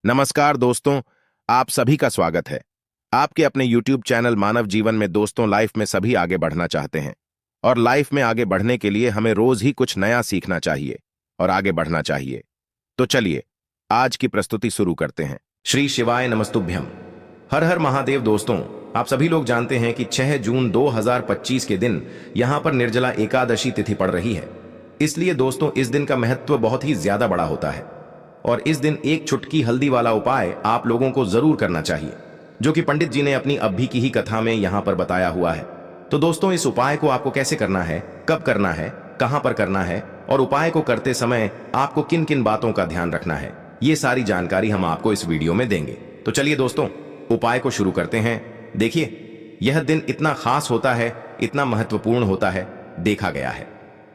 नमस्कार दोस्तों, आप सभी का स्वागत है। आपके अपने YouTube चैनल मानव जीवन में दोस्तों लाइफ में सभी आगे बढ़ना चाहते हैं और लाइफ में आगे बढ़ने के लिए हमें रोज ही कुछ नया सीखना चाहिए और आगे बढ़ना चाहिए। तो चलिए आज की प्रस्तुति शुरू करते हैं। श्री शिवाय नमस्तुभ्यम। हर हर महादेव। दोस्तों, आप सभी लोग जानते हैं कि 6 जून 2025 के दिन यहां पर निर्जला एकादशी तिथि पड़ रही है। इसलिए दोस्तों इस दिन का महत्व बहुत ही ज्यादा बड़ा होता है और इस दिन एक चुटकी हल्दी वाला उपाय आप लोगों को जरूर करना चाहिए, जो कि पंडित जी ने अपनी अभी की ही कथा में यहां पर बताया हुआ है। तो दोस्तों इस उपाय को आपको कैसे करना है, कब करना है, कहां पर करना है और उपाय को करते समय आपको किन किन बातों का ध्यान रखना है, ये सारी जानकारी हम आपको इस वीडियो में देंगे। तो चलिए दोस्तों उपाय को शुरू करते हैं। देखिए यह दिन इतना खास होता है, इतना महत्वपूर्ण होता है, देखा गया है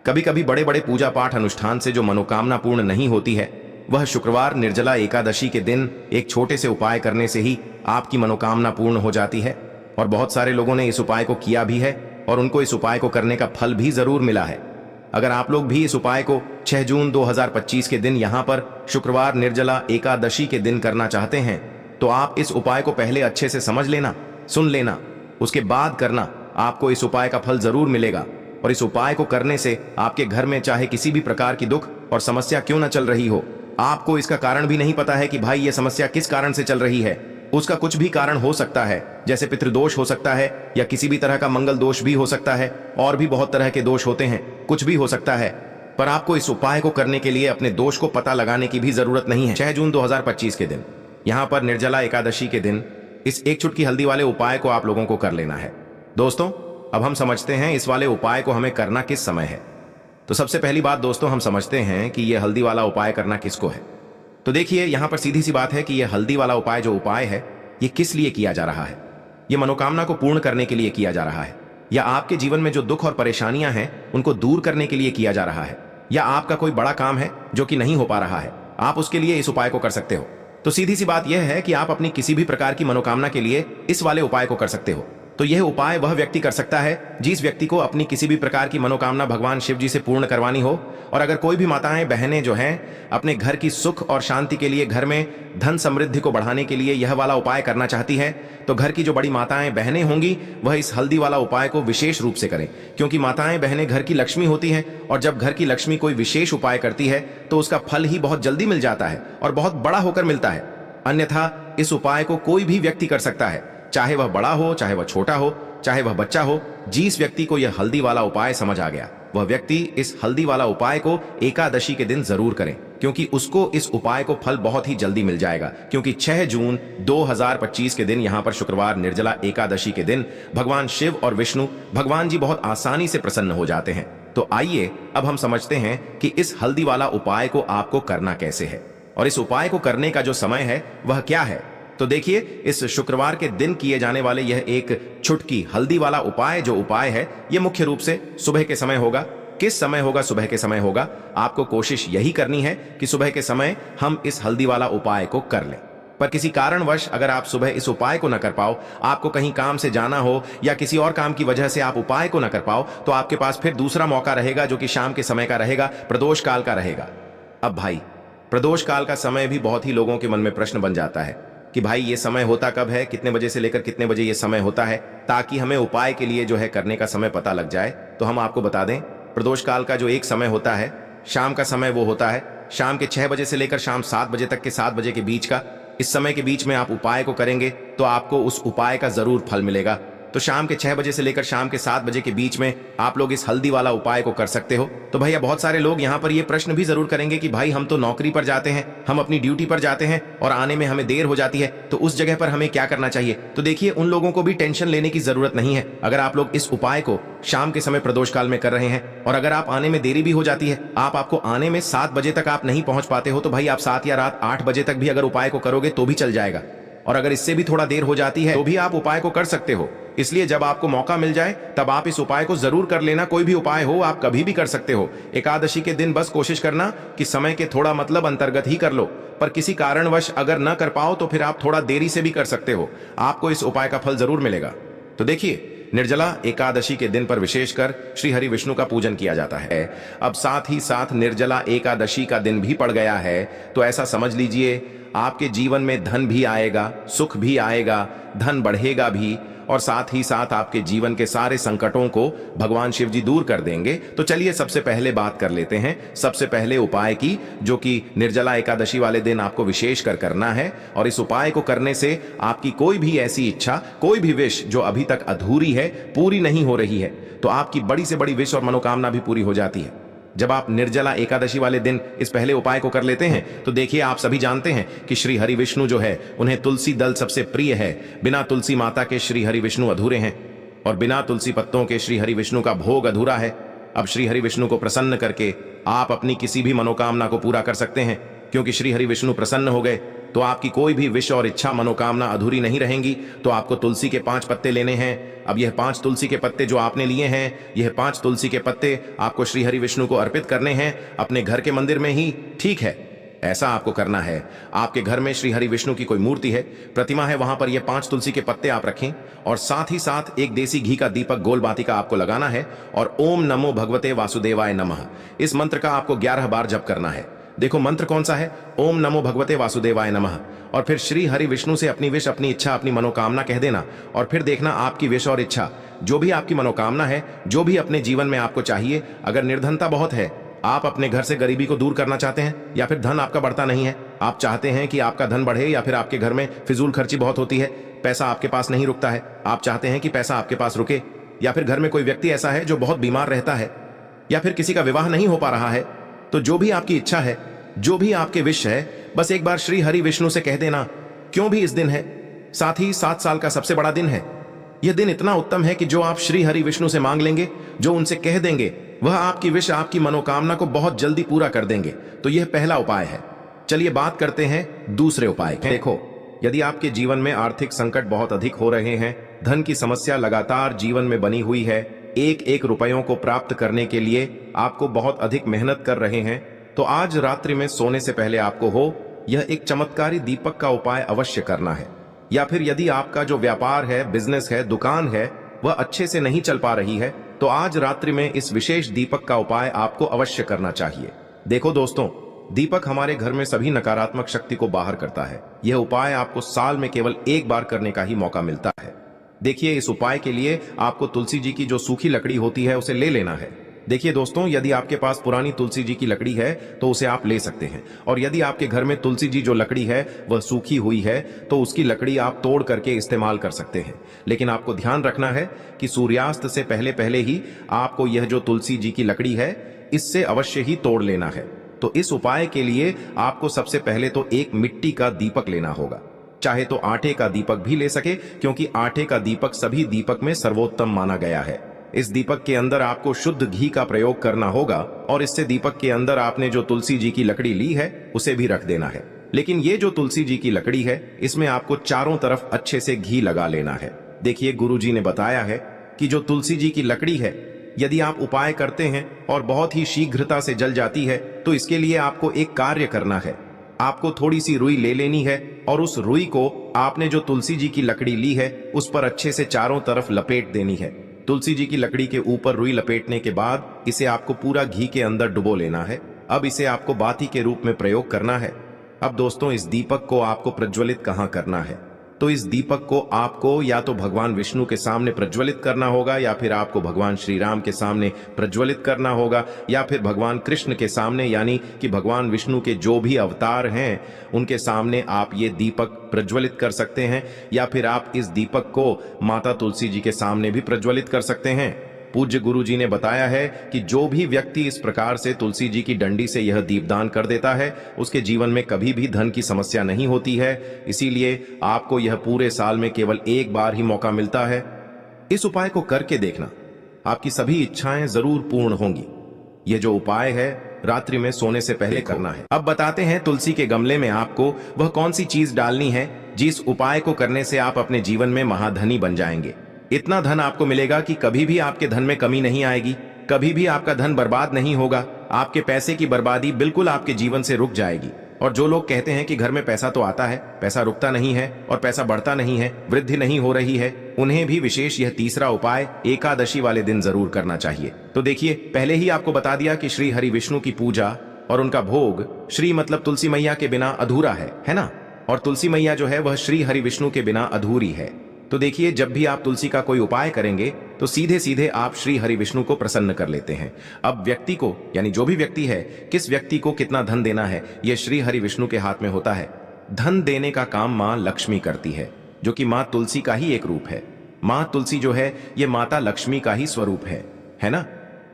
कभी कभी बड़े बड़े पूजा पाठ अनुष्ठान से जो मनोकामना पूर्ण नहीं होती है, वह शुक्रवार निर्जला एकादशी के दिन एक छोटे से उपाय करने से ही आपकी मनोकामना पूर्ण हो जाती है। और बहुत सारे लोगों ने इस उपाय को किया भी है और उनको इस उपाय को करने का फल भी जरूर मिला है। अगर आप लोग भी इस उपाय को 6 जून 2025 के दिन यहां पर शुक्रवार निर्जला एकादशी के दिन करना चाहते हैं, तो आप इस उपाय को पहले अच्छे से समझ लेना, सुन लेना, उसके बाद करना। आपको इस उपाय का फल जरूर मिलेगा और इस उपाय को करने से आपके घर में चाहे किसी भी प्रकार की दुख और समस्या क्यों न चल रही हो, आपको इसका कारण भी नहीं पता है कि भाई ये समस्या किस कारण से चल रही है, उसका कुछ भी कारण हो सकता है, जैसे पितृदोष हो सकता है या किसी भी तरह का मंगल दोष भी हो सकता है, और भी बहुत तरह के दोष होते हैं, कुछ भी हो सकता है। पर आपको इस उपाय को करने के लिए अपने दोष को पता लगाने की भी जरूरत नहीं है। 6 जून 2025 के दिन यहां पर निर्जला एकादशी के दिन इस एक चुटकी हल्दी वाले उपाय को आप लोगों को कर लेना है। दोस्तों अब हम समझते हैं इस वाले उपाय को हमें करना किस समय है। तो सबसे पहली बात दोस्तों हम समझते हैं कि यह हल्दी वाला उपाय करना किसको है। तो देखिए यहां पर सीधी सी बात है कि यह हल्दी वाला उपाय जो उपाय है ये किस लिए किया जा रहा है। यह मनोकामना को पूर्ण करने के लिए किया जा रहा है, या आपके जीवन में जो दुख और परेशानियां हैं उनको दूर करने के लिए किया जा रहा है, या आपका कोई बड़ा काम है जो कि नहीं हो पा रहा है, आप उसके लिए इस उपाय को कर सकते हो। तो सीधी सी बात यह है कि आप अपनी किसी भी प्रकार की मनोकामना के लिए इस वाले उपाय को कर सकते हो। तो यह उपाय वह व्यक्ति कर सकता है जिस व्यक्ति को अपनी किसी भी प्रकार की मनोकामना भगवान शिव जी से पूर्ण करवानी हो। और अगर कोई भी माताएं बहनें जो हैं अपने घर की सुख और शांति के लिए, घर में धन समृद्धि को बढ़ाने के लिए यह वाला उपाय करना चाहती है, तो घर की जो बड़ी माताएं बहनें होंगी वह इस हल्दी वाला उपाय को विशेष रूप से करें, क्योंकि माताएं बहनें घर की लक्ष्मी होती हैं और जब घर की लक्ष्मी कोई विशेष उपाय करती है तो उसका फल ही बहुत जल्दी मिल जाता है और बहुत बड़ा होकर मिलता है। अन्यथा इस उपाय को कोई भी व्यक्ति कर सकता है, चाहे वह बड़ा हो, चाहे वह छोटा हो, चाहे वह बच्चा हो। जिस व्यक्ति को यह हल्दी वाला उपाय समझ आ गया वह व्यक्ति इस हल्दी वाला उपाय को एकादशी के दिन जरूर करें, क्योंकि उसको इस उपाय को फल बहुत ही जल्दी मिल जाएगा। क्योंकि 6 जून 2025 के दिन यहां पर शुक्रवार निर्जला एकादशी के दिन भगवान शिव और विष्णु भगवान जी बहुत आसानी से प्रसन्न हो जाते हैं। तो आइए अब हम समझते हैं कि इस हल्दी वाला उपाय को आपको करना कैसे है और इस उपाय को करने का जो समय है वह क्या है। तो देखिए इस शुक्रवार के दिन किए जाने वाले यह एक चुटकी हल्दी वाला उपाय जो उपाय है यह मुख्य रूप से सुबह के समय होगा। किस समय होगा? सुबह के समय होगा। आपको कोशिश यही करनी है कि सुबह के समय हम इस हल्दी वाला उपाय को कर लें। पर किसी कारणवश अगर आप सुबह इस उपाय को न कर पाओ, आपको कहीं काम से जाना हो या किसी और काम की वजह से आप उपाय को न कर पाओ, तो आपके पास फिर दूसरा मौका रहेगा जो कि शाम के समय का रहेगा, प्रदोष काल का रहेगा। अब भाई प्रदोष काल का समय भी बहुत ही लोगों के मन में प्रश्न बन जाता है कि भाई ये समय होता कब है, कितने बजे से लेकर कितने बजे ये समय होता है, ताकि हमें उपाय के लिए जो है करने का समय पता लग जाए। तो हम आपको बता दें प्रदोष काल का जो एक समय होता है शाम का समय, वो होता है शाम के 6 बजे से लेकर शाम 7 बजे तक के 7 बजे के बीच का। इस समय के बीच में आप उपाय को करेंगे तो आपको उस उपाय का जरूर फल मिलेगा। तो शाम के 6 बजे से लेकर शाम के 7 बजे के बीच में आप लोग इस हल्दी वाला उपाय को कर सकते हो। तो भैया बहुत सारे लोग यहाँ पर ये प्रश्न भी जरूर करेंगे कि भाई हम तो नौकरी पर जाते हैं, हम अपनी ड्यूटी पर जाते हैं और आने में हमें देर हो जाती है, तो उस जगह पर हमें क्या करना चाहिए। तो देखिए उन लोगों को भी टेंशन लेने की जरूरत नहीं है। अगर आप लोग इस उपाय को शाम के समय प्रदोष काल में कर रहे हैं और अगर आप आने में देरी भी हो जाती है, आपको आने में 7 बजे तक आप नहीं पहुंच पाते हो, तो भाई आप 7 या रात 8 बजे तक भी अगर उपाय को करोगे तो भी चल जाएगा। और अगर इससे भी थोड़ा देर हो जाती है तो भी आप उपाय को कर सकते हो। इसलिए जब आपको मौका मिल जाए तब आप इस उपाय को जरूर कर लेना। कोई भी उपाय हो आप कभी भी कर सकते हो। एकादशी के दिन बस कोशिश करना कि समय के थोड़ा मतलब अंतर्गत ही कर लो, पर किसी कारणवश अगर न कर पाओ तो फिर आप थोड़ा देरी से भी कर सकते हो, आपको इस उपाय का फल जरूर मिलेगा। तो देखिए निर्जला एकादशी के दिन पर विशेषकर श्री हरि विष्णु का पूजन किया जाता है। अब साथ ही साथ निर्जला एकादशी का दिन भी पड़ गया है, तो ऐसा समझ लीजिए आपके जीवन में धन भी आएगा, सुख भी आएगा, धन बढ़ेगा भी, और साथ ही साथ आपके जीवन के सारे संकटों को भगवान शिव जी दूर कर देंगे। तो चलिए सबसे पहले बात कर लेते हैं सबसे पहले उपाय की, जो कि निर्जला एकादशी वाले दिन आपको विशेष कर करना है। और इस उपाय को करने से आपकी कोई भी ऐसी इच्छा, कोई भी विश जो अभी तक अधूरी है, पूरी नहीं हो रही है, तो आपकी बड़ी से बड़ी विश और मनोकामना भी पूरी हो जाती है जब आप निर्जला एकादशी वाले दिन इस पहले उपाय को कर लेते हैं। तो देखिए, आप सभी जानते हैं कि श्री हरि विष्णु जो है, उन्हें तुलसी दल सबसे प्रिय है। बिना तुलसी माता के श्री हरि विष्णु अधूरे हैं, और बिना तुलसी पत्तों के श्री हरि विष्णु का भोग अधूरा है। अब श्री हरि विष्णु को प्रसन्न करके आप अपनी किसी भी मनोकामना को पूरा कर सकते हैं, क्योंकि श्री हरि विष्णु प्रसन्न हो गए तो आपकी कोई भी विश और इच्छा, मनोकामना अधूरी नहीं रहेंगी। तो आपको तुलसी के 5 पत्ते लेने हैं। अब यह 5 तुलसी के पत्ते जो आपने लिए हैं, यह 5 तुलसी के पत्ते आपको श्री हरि विष्णु को अर्पित करने हैं अपने घर के मंदिर में ही। ठीक है, ऐसा आपको करना है। आपके घर में श्री हरि विष्णु की कोई मूर्ति है, प्रतिमा है, वहां पर यह 5 तुलसी के पत्ते आप रखें, और साथ ही साथ एक देसी घी का दीपक गोल बाती का आपको लगाना है, और ओम नमो भगवते वासुदेवाय नमः इस मंत्र का आपको 11 बार जप करना है। देखो मंत्र कौन सा है, ओम नमो भगवते वासुदेवाय नमः। और फिर श्री हरि विष्णु से अपनी विश, अपनी इच्छा, अपनी मनोकामना कह देना, और फिर देखना आपकी विश और इच्छा, जो भी आपकी मनोकामना है, जो भी अपने जीवन में आपको चाहिए। अगर निर्धनता बहुत है, आप अपने घर से गरीबी को दूर करना चाहते हैं, या फिर धन आपका बढ़ता नहीं है, आप चाहते हैं कि आपका धन बढ़े, या फिर आपके घर में फिजूल खर्ची बहुत होती है, पैसा आपके पास नहीं रुकता है, आप चाहते हैं कि पैसा आपके पास रुके, या फिर घर में कोई व्यक्ति ऐसा है जो बहुत बीमार रहता है, या फिर किसी का विवाह नहीं हो पा रहा है, तो जो भी आपकी इच्छा है, जो भी आपके विश है, बस एक बार श्री हरि विष्णु से कह देना। क्यों भी इस दिन है, साथ ही 7 साल का सबसे बड़ा दिन है। यह दिन इतना उत्तम है कि जो आप श्री हरि विष्णु से मांग लेंगे, जो उनसे कह देंगे, वह आपकी विश, आपकी मनोकामना को बहुत जल्दी पूरा कर देंगे। तो यह पहला उपाय है। चलिए बात करते हैं दूसरे उपाय की। देखो, यदि आपके जीवन में आर्थिक संकट बहुत अधिक हो रहे हैं, धन की समस्या लगातार जीवन में बनी हुई है, एक एक रुपयों को प्राप्त करने के लिए आपको बहुत अधिक मेहनत कर रहे हैं, तो आज रात्रि में सोने से पहले आपको यह एक चमत्कारी दीपक का उपाय अवश्य करना है। या फिर यदि आपका जो व्यापार है, बिजनेस है, दुकान है, वह अच्छे से नहीं चल पा रही है, तो आज रात्रि में इस विशेष दीपक का उपाय आपको अवश्य करना चाहिए। देखो दोस्तों, दीपक हमारे घर में सभी नकारात्मक शक्ति को बाहर करता है। यह उपाय आपको साल में केवल एक बार करने का ही मौका मिलता है। देखिए, इस उपाय के लिए आपको तुलसी जी की जो सूखी लकड़ी होती है, उसे ले लेना है। देखिए दोस्तों, यदि आपके पास पुरानी तुलसी जी की लकड़ी है तो उसे आप ले सकते हैं, और यदि आपके घर में तुलसी जी जो लकड़ी है वह सूखी हुई है, तो उसकी लकड़ी आप तोड़ करके इस्तेमाल कर सकते हैं। लेकिन आपको ध्यान रखना है कि सूर्यास्त से पहले पहले ही आपको यह जो तुलसी जी की लकड़ी है, इससे अवश्य ही तोड़ लेना है। तो इस उपाय के लिए आपको सबसे पहले तो एक मिट्टी का दीपक लेना होगा। चाहे तो आटे का दीपक भी ले सके, क्योंकि आटे का दीपक सभी दीपक में सर्वोत्तम माना गया है। इस दीपक के अंदर आपको शुद्ध घी का प्रयोग करना होगा, और इससे दीपक के अंदर आपने जो तुलसी जी की लकड़ी ली है उसे भी रख देना है। लेकिन ये जो तुलसी जी की लकड़ी है, इसमें आपको चारों तरफ अच्छे से घी लगा लेना है। देखिए, गुरु जी ने बताया है कि जो तुलसी जी की लकड़ी है, यदि आप उपाय करते हैं और बहुत ही शीघ्रता से जल जाती है, तो इसके लिए आपको एक कार्य करना है। आपको थोड़ी सी रुई ले लेनी है, और उस रुई को आपने जो तुलसी जी की लकड़ी ली है उस पर अच्छे से चारों तरफ लपेट देनी है। तुलसी जी की लकड़ी के ऊपर रुई लपेटने के बाद इसे आपको पूरा घी के अंदर डुबो लेना है। अब इसे आपको बाती के रूप में प्रयोग करना है। अब दोस्तों, इस दीपक को आपको प्रज्वलित कहाँ करना है? तो इस दीपक को आपको या तो भगवान विष्णु के सामने प्रज्वलित करना होगा, या फिर आपको भगवान श्री राम के सामने प्रज्वलित करना होगा, या फिर भगवान कृष्ण के सामने, यानी कि भगवान विष्णु के जो भी अवतार हैं उनके सामने आप ये दीपक प्रज्वलित कर सकते हैं। या फिर आप इस दीपक को माता तुलसी जी के सामने भी प्रज्वलित कर सकते हैं। पूज्य गुरु जी ने बताया है कि जो भी व्यक्ति इस प्रकार से तुलसी जी की डंडी से यह दीपदान कर देता है, उसके जीवन में कभी भी धन की समस्या नहीं होती है। इसीलिए आपको यह पूरे साल में केवल एक बार ही मौका मिलता है। इस उपाय को करके देखना, आपकी सभी इच्छाएं जरूर पूर्ण होंगी। यह जो उपाय है रात्रि में सोने से पहले करना है। अब बताते हैं तुलसी के गमले में आपको वह कौन सी चीज डालनी है जिस उपाय को करने से आप अपने जीवन में महाधनी बन जाएंगे। इतना धन आपको मिलेगा कि कभी भी आपके धन में कमी नहीं आएगी, कभी भी आपका धन बर्बाद नहीं होगा। आपके पैसे की बर्बादी बिल्कुल आपके जीवन से रुक जाएगी। और जो लोग कहते हैं कि घर में पैसा तो आता है, पैसा रुकता नहीं है और पैसा बढ़ता नहीं है, वृद्धि नहीं हो रही है, उन्हें भी विशेष यह तीसरा उपाय एकादशी वाले दिन जरूर करना चाहिए। तो देखिए, पहले ही आपको बता दिया कि श्री हरि विष्णु की पूजा और उनका भोग, श्री मतलब तुलसी मैया के बिना अधूरा है ना? और तुलसी मैया जो है वह श्री हरि विष्णु के बिना अधूरी है। तो देखिए, जब भी आप तुलसी का कोई उपाय करेंगे तो सीधे सीधे आप श्री हरि विष्णु को प्रसन्न कर लेते हैं। अब व्यक्ति को, यानी जो भी व्यक्ति है, किस व्यक्ति को कितना धन देना है, यह श्री हरि विष्णु के हाथ में होता है। धन देने का काम मां लक्ष्मी करती है, जो कि मां तुलसी का ही एक रूप है। मां तुलसी जो है यह माता लक्ष्मी का ही स्वरूप है ना।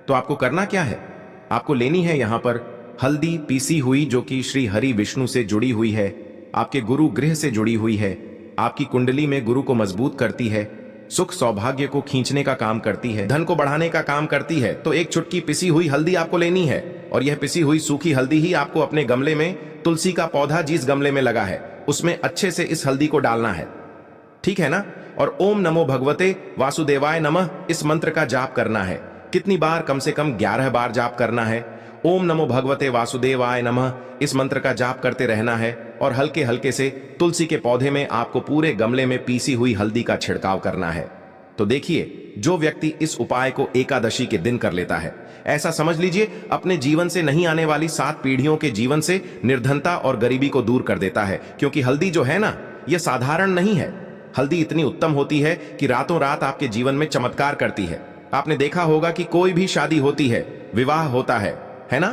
तो आपको करना क्या है, आपको लेनी है यहां पर हल्दी पीसी हुई, जो कि श्री हरि विष्णु से जुड़ी हुई है, आपके गुरु गृह से जुड़ी हुई है, आपकी कुंडली में गुरु को मजबूत करती है, सुख सौभाग्य को खींचने का काम करती है, धन को बढ़ाने का काम करती है। तो एक चुटकी पिसी हुई हल्दी आपको लेनी है, और यह पिसी हुई सूखी हल्दी ही आपको अपने गमले में, तुलसी का पौधा जिस गमले में लगा है उसमें अच्छे से इस हल्दी को डालना है, ठीक है ना। और ओम नमो भगवते वासुदेवाय नमः इस मंत्र का जाप करना है। कितनी बार, कम से कम 11 बार जाप करना है। ओम नमो भगवते वासुदेवाय नमः इस मंत्र का जाप करते रहना है, और हल्के हल्के से तुलसी के पौधे में आपको पूरे गमले में पीसी हुई हल्दी का छिड़काव करना है। तो देखिए, जो व्यक्ति इस उपाय को एकादशी के दिन कर लेता है, ऐसा समझ लीजिए अपने जीवन से नहीं आने वाली 7 पीढ़ियों के जीवन से निर्धनता और गरीबी को दूर कर देता है। क्योंकि हल्दी जो है ना, यह साधारण नहीं है। हल्दी इतनी उत्तम होती है कि रातों रात आपके जीवन में चमत्कार करती है। आपने देखा होगा कि कोई भी शादी होती है, विवाह होता है ना,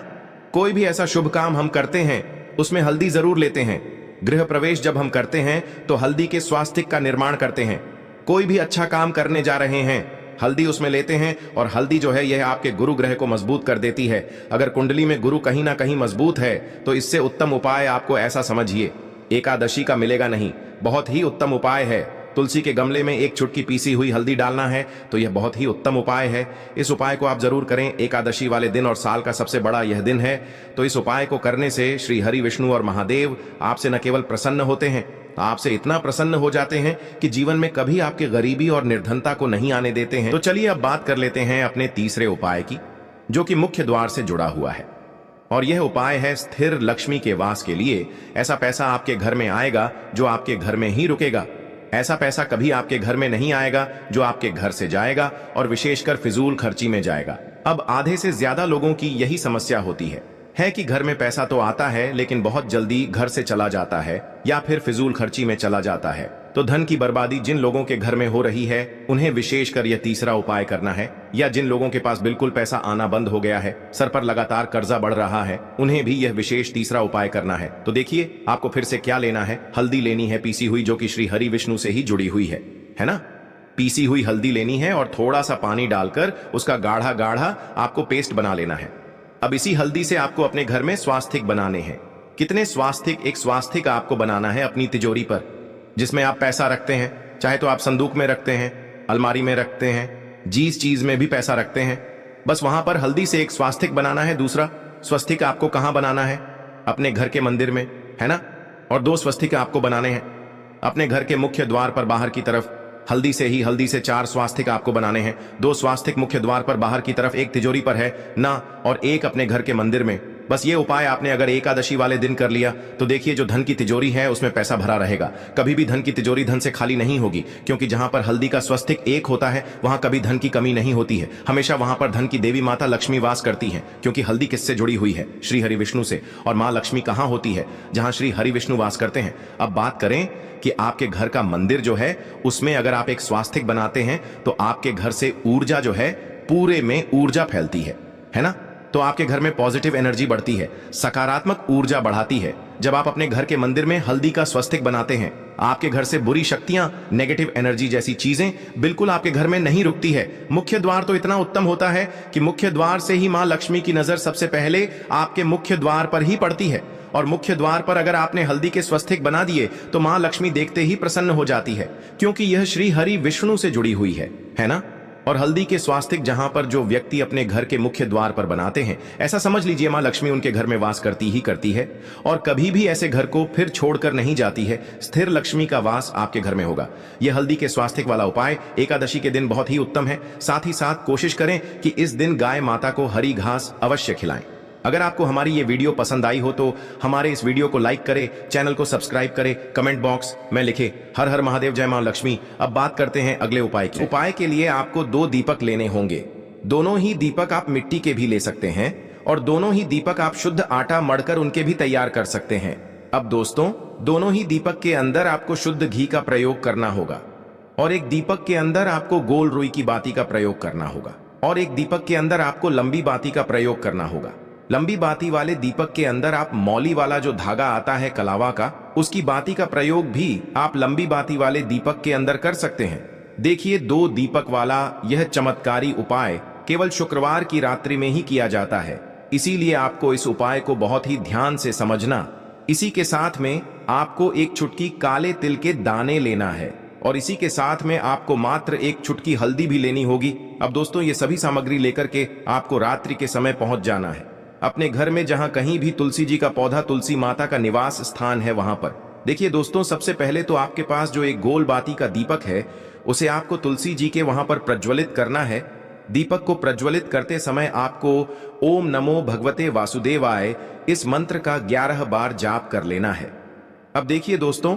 कोई भी ऐसा शुभ काम हम करते हैं उसमें हल्दी जरूर लेते हैं। गृह प्रवेश जब हम करते हैं तो हल्दी के स्वास्तिक का निर्माण करते हैं। कोई भी अच्छा काम करने जा रहे हैं, हल्दी उसमें लेते हैं, और हल्दी जो है यह आपके गुरु ग्रह को मजबूत कर देती है। अगर कुंडली में गुरु कहीं ना कहीं मजबूत है तो इससे उत्तम उपाय आपको ऐसा समझिए एकादशी का मिलेगा नहीं। बहुत ही उत्तम उपाय है। तुलसी के गमले में एक चुटकी पीसी हुई हल्दी डालना है, तो यह बहुत ही उत्तम उपाय है। इस उपाय को आप जरूर करें एकादशी वाले दिन, और साल का सबसे बड़ा यह दिन है। तो इस उपाय को करने से श्री हरि विष्णु और महादेव आपसे न केवल प्रसन्न होते हैं, आपसे इतना प्रसन्न हो जाते हैं कि जीवन में कभी आपके गरीबी और निर्धनता को नहीं आने देते हैं। तो चलिए अब बात कर लेते हैं अपने तीसरे उपाय की, जो कि मुख्य द्वार से जुड़ा हुआ है। और यह उपाय है स्थिर लक्ष्मी के वास के लिए। ऐसा पैसा आपके घर में आएगा जो आपके घर में ही रुकेगा। ऐसा पैसा कभी आपके घर में नहीं आएगा जो आपके घर से जाएगा, और विशेषकर फिजूल खर्ची में जाएगा। अब आधे से ज्यादा लोगों की यही समस्या होती है कि घर में पैसा तो आता है लेकिन बहुत जल्दी घर से चला जाता है, या फिर फिजूल खर्ची में चला जाता है। तो धन की बर्बादी जिन लोगों के घर में हो रही है उन्हें विशेषकर यह तीसरा उपाय करना है। या जिन लोगों के पास बिल्कुल पैसा आना बंद हो गया है, सर पर लगातार कर्जा बढ़ रहा है, उन्हें भी यह विशेष तीसरा उपाय करना है। तो देखिए, आपको फिर से क्या लेना है, हल्दी लेनी है पीसी हुई, जो कि श्री हरि विष्णु से ही जुड़ी हुई है ना। पीसी हुई हल्दी लेनी है और थोड़ा सा पानी डालकर उसका गाढ़ा गाढ़ा आपको पेस्ट बना लेना है। अब इसी हल्दी से आपको अपने घर में स्वास्तिक बनाने हैं। कितने स्वास्तिक? एक स्वास्तिक आपको बनाना है अपनी तिजोरी पर, जिसमें आप पैसा रखते हैं। चाहे तो आप संदूक में रखते हैं, अलमारी में रखते हैं, जिस चीज में भी पैसा रखते हैं, बस वहां पर हल्दी से एक स्वास्तिक बनाना है। दूसरा स्वस्तिक आपको कहां बनाना है? अपने घर के मंदिर में, है ना। और 2 स्वस्तिक आपको बनाने हैं अपने घर के मुख्य द्वार पर बाहर की तरफ। हल्दी से 4 स्वास्तिक आपको बनाने हैं। 2 स्वास्तिक मुख्य द्वार पर बाहर की तरफ, एक तिजोरी पर है ना, और एक अपने घर के मंदिर में। बस ये उपाय आपने अगर एकादशी वाले दिन कर लिया तो देखिए, जो धन की तिजोरी है उसमें पैसा भरा रहेगा। कभी भी धन की तिजोरी धन से खाली नहीं होगी, क्योंकि जहां पर हल्दी का स्वस्तिक एक होता है वहां कभी धन की कमी नहीं होती है। हमेशा वहां पर धन की देवी माता लक्ष्मी वास करती है, क्योंकि हल्दी किससे जुड़ी हुई है? श्री हरि विष्णु से। और मां लक्ष्मी कहां होती है? जहां श्री हरि विष्णु वास करते हैं। अब बात करें कि आपके घर का मंदिर जो है उसमें अगर आप एक स्वास्तिक बनाते हैं तो आपके घर से ऊर्जा जो है, पूरे में ऊर्जा फैलती है ना। तो आपके घर में पॉजिटिव एनर्जी बढ़ती है, सकारात्मक ऊर्जा बढ़ाती है। जब आप अपने घर के मंदिर में हल्दी का स्वस्तिक बनाते हैं, आपके घर से बुरी शक्तियां, नेगेटिव एनर्जी जैसी चीजें बिल्कुल आपके घर में नहीं रुकती है। मुख्य द्वार तो इतना उत्तम होता है कि मुख्य द्वार से ही मां लक्ष्मी की नजर सबसे पहले आपके मुख्य द्वार पर ही पड़ती है। और मुख्य द्वार पर अगर आपने हल्दी के स्वस्तिक बना दिए तो मां लक्ष्मी देखते ही प्रसन्न हो जाती है, क्योंकि यह श्री हरि विष्णु से जुड़ी हुई है ना। और हल्दी के स्वास्तिक जहां पर जो व्यक्ति अपने घर के मुख्य द्वार पर बनाते हैं, ऐसा समझ लीजिए मां लक्ष्मी उनके घर में वास करती ही करती है, और कभी भी ऐसे घर को फिर छोड़कर नहीं जाती है। स्थिर लक्ष्मी का वास आपके घर में होगा। यह हल्दी के स्वास्तिक वाला उपाय एकादशी के दिन बहुत ही उत्तम है। साथ ही साथ कोशिश करें कि इस दिन गाय माता को हरी घास अवश्य खिलाएं। अगर आपको हमारी ये वीडियो पसंद आई हो तो हमारे इस वीडियो को लाइक करें, चैनल को सब्सक्राइब करें, कमेंट बॉक्स में लिखें हर हर महादेव, जय मां लक्ष्मी। अब बात करते हैं अगले उपाय की। उपाय के लिए आपको 2 दीपक लेने होंगे। दोनों ही दीपक आप मिट्टी के भी ले सकते हैं, और दोनों ही दीपक आप शुद्ध आटा मढ़कर उनके भी तैयार कर सकते हैं। अब दोस्तों, दोनों ही दीपक के अंदर आपको शुद्ध घी का प्रयोग करना होगा, और एक दीपक के अंदर आपको गोल रुई की बाती का प्रयोग करना होगा, और एक दीपक के अंदर आपको लंबी बाती का प्रयोग करना होगा। लंबी बाती वाले दीपक के अंदर आप मौली वाला जो धागा आता है कलावा का, उसकी बाती का प्रयोग भी आप लंबी बाती वाले दीपक के अंदर कर सकते हैं। देखिए, 2 दीपक वाला यह चमत्कारी उपाय केवल शुक्रवार की रात्रि में ही किया जाता है, इसीलिए आपको इस उपाय को बहुत ही ध्यान से समझना। इसी के साथ में आपको एक चुटकी काले तिल के दाने लेना है, और इसी के साथ में आपको मात्र एक चुटकी हल्दी भी लेनी होगी। अब दोस्तों, ये सभी सामग्री लेकर के आपको रात्रि के समय पहुंच जाना है अपने घर में, जहां कहीं भी तुलसी जी का पौधा, तुलसी माता का निवास स्थान है, वहां पर। देखिए दोस्तों, सबसे पहले तो आपके पास जो एक गोल बाती का दीपक है, उसे आपको तुलसी जी के वहां पर प्रज्वलित करना है। दीपक को प्रज्वलित करते समय आपको ओम नमो भगवते वासुदेवाय इस मंत्र का 11 बार जाप कर लेना है। अब देखिए दोस्तों,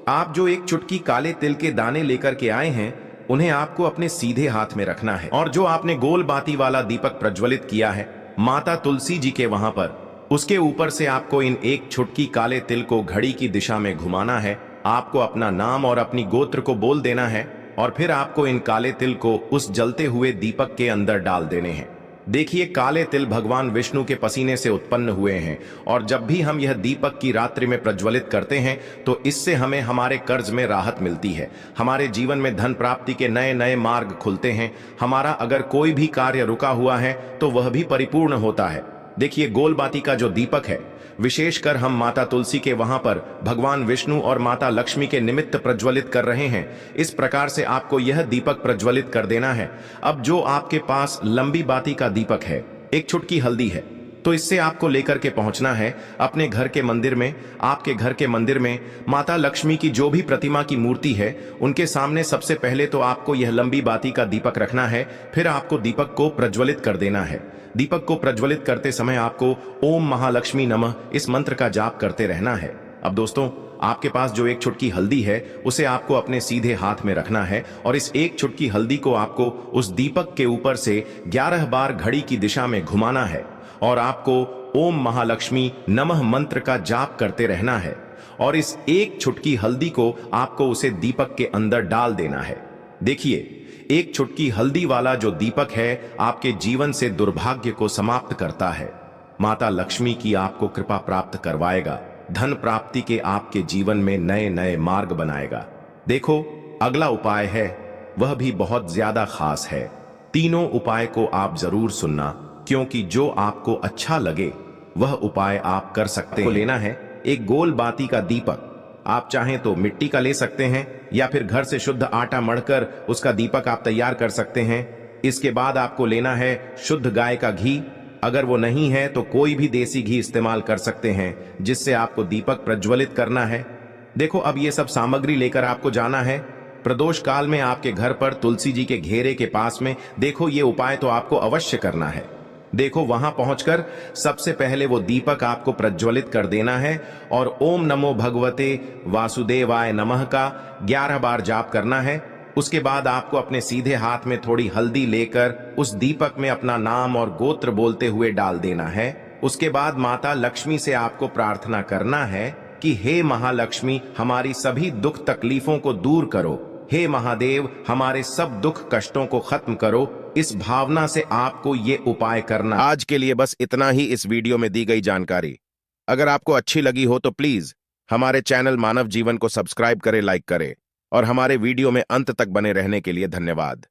आप जो एक चुटकी काले तिल के दाने लेकर के आए हैं, उन्हें आपको अपने सीधे हाथ में रखना है, और जो आपने गोल बाती वाला दीपक प्रज्वलित किया है माता तुलसी जी के वहां पर, उसके ऊपर से आपको इन एक चुटकी काले तिल को घड़ी की दिशा में घुमाना है। आपको अपना नाम और अपनी गोत्र को बोल देना है, और फिर आपको इन काले तिल को उस जलते हुए दीपक के अंदर डाल देने हैं। देखिए, काले तिल भगवान विष्णु के पसीने से उत्पन्न हुए हैं, और जब भी हम यह दीपक की रात्रि में प्रज्वलित करते हैं तो इससे हमें हमारे कर्ज में राहत मिलती है, हमारे जीवन में धन प्राप्ति के नए नए मार्ग खुलते हैं, हमारा अगर कोई भी कार्य रुका हुआ है तो वह भी परिपूर्ण होता है। देखिए, गोल बाती का जो दीपक है, विशेषकर हम माता तुलसी के वहां पर भगवान विष्णु और माता लक्ष्मी के निमित्त प्रज्वलित कर रहे हैं। इस प्रकार से आपको यह दीपक प्रज्वलित कर देना है। अब जो आपके पास लंबी बाती का दीपक है, एक चुटकी हल्दी है, तो इससे आपको लेकर के पहुंचना है अपने घर के मंदिर में। आपके घर के मंदिर में माता लक्ष्मी की जो भी प्रतिमा की मूर्ति है, उनके सामने सबसे पहले तो आपको यह लंबी बाती का दीपक रखना है, फिर आपको दीपक को प्रज्वलित कर देना है। दीपक को प्रज्वलित करते समय आपको ओम महालक्ष्मी नमः इस मंत्र का जाप करते रहना है। अब दोस्तों, आपके पास जो एक चुटकी हल्दी है, उसे आपको अपने सीधे हाथ में रखना है, और इस एक चुटकी हल्दी को आपको उस दीपक के ऊपर से 11 बार घड़ी की दिशा में घुमाना है, और आपको ओम महालक्ष्मी नमः मंत्र का जाप करते रहना है, और इस एक चुटकी हल्दी को आपको उसे दीपक के अंदर डाल देना है। देखिए, एक चुटकी हल्दी वाला जो दीपक है आपके जीवन से दुर्भाग्य को समाप्त करता है, माता लक्ष्मी की आपको कृपा प्राप्त करवाएगा, धन प्राप्ति के आपके जीवन में नए नए मार्ग बनाएगा। देखो, अगला उपाय है, वह भी बहुत ज्यादा खास है। तीनों उपाय को आप जरूर सुनना, क्योंकि जो आपको अच्छा लगे वह उपाय आप कर सकते हैं। लेना है एक गोल बाती का दीपक, आप चाहें तो मिट्टी का ले सकते हैं, या फिर घर से शुद्ध आटा मढ़कर उसका दीपक आप तैयार कर सकते हैं। इसके बाद आपको लेना है शुद्ध गाय का घी, अगर वो नहीं है तो कोई भी देसी घी इस्तेमाल कर सकते हैं, जिससे आपको दीपक प्रज्वलित करना है। देखो, अब ये सब सामग्री लेकर आपको जाना है प्रदोष काल में आपके घर पर तुलसी जी के घेरे के पास में। देखो, ये उपाय तो आपको अवश्य करना है। देखो, वहां पहुंचकर सबसे पहले वो दीपक आपको प्रज्वलित कर देना है, और ओम नमो भगवते वासुदेवाय नमः का 11 बार जाप करना है। उसके बाद आपको अपने सीधे हाथ में थोड़ी हल्दी लेकर उस दीपक में अपना नाम और गोत्र बोलते हुए डाल देना है। उसके बाद माता लक्ष्मी से आपको प्रार्थना करना है कि हे महालक्ष्मी, हमारी सभी दुख तकलीफों को दूर करो, हे महादेव, हमारे सब दुख कष्टों को खत्म करो। इस भावना से आपको ये उपाय करना। आज के लिए बस इतना ही इस वीडियो में दी गई जानकारी। अगर आपको अच्छी लगी हो तो प्लीज हमारे चैनल मानव जीवन को सब्सक्राइब करें, लाइक करें, और हमारे वीडियो में अंत तक बने रहने के लिए धन्यवाद।